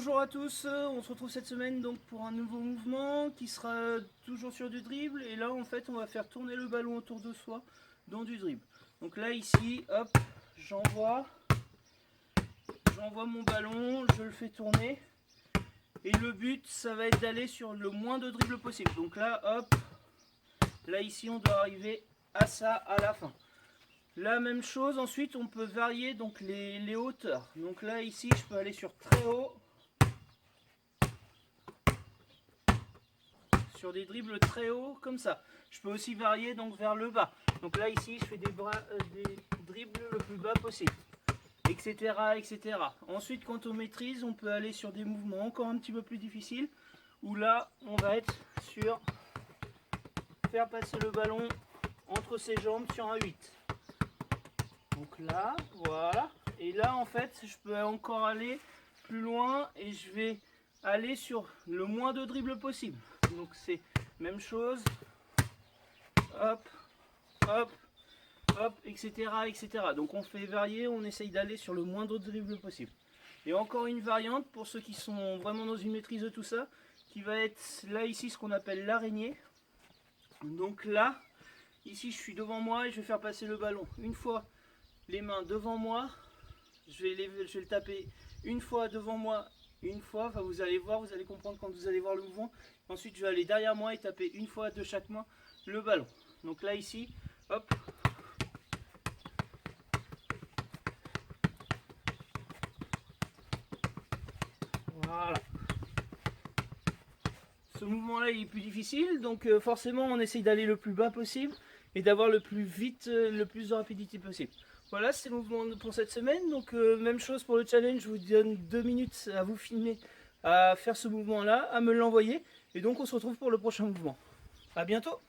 Bonjour à tous, on se retrouve cette semaine donc pour un nouveau mouvement qui sera toujours sur du dribble, et là en fait on va faire tourner le ballon autour de soi dans du dribble. Donc là ici, hop, j'envoie mon ballon, je le fais tourner, et le but ça va être d'aller sur le moins de dribble possible. Donc là hop, là ici on doit arriver à ça à la fin. La même chose, ensuite on peut varier donc les hauteurs. Donc là ici je peux aller sur très haut, sur des dribbles très hauts comme ça. Je peux aussi varier donc vers le bas. Donc là ici je fais des dribbles le plus bas possible, etc., etc. Ensuite, quant aux maîtrises, on peut aller sur des mouvements encore un petit peu plus difficiles, où là on va être sur faire passer le ballon entre ses jambes sur un 8. Donc là, voilà. Et là en fait je peux encore aller plus loin et je vais aller sur le moins de dribbles possible. Donc c'est même chose, hop, hop, hop, etc., etc. Donc on fait varier, on essaye d'aller sur le moindre dribble possible. Et encore une variante pour ceux qui sont vraiment dans une maîtrise de tout ça, qui va être là ici ce qu'on appelle l'araignée. Donc là, ici je suis devant moi et je vais faire passer le ballon une fois les mains devant moi, je vais le taper une fois devant moi, une fois, enfin vous allez voir, vous allez comprendre quand vous allez voir le mouvement. Ensuite je vais aller derrière moi et taper une fois de chaque main le ballon. Donc là ici, hop. Voilà. Ce mouvement là il est plus difficile, donc forcément on essaye d'aller le plus bas possible et d'avoir le plus vite, le plus de rapidité possible. Voilà, c'est le mouvement pour cette semaine. Donc même chose pour le challenge, je vous donne 2 minutes à vous filmer, à faire ce mouvement là, à me l'envoyer, et donc on se retrouve pour le prochain mouvement. A bientôt.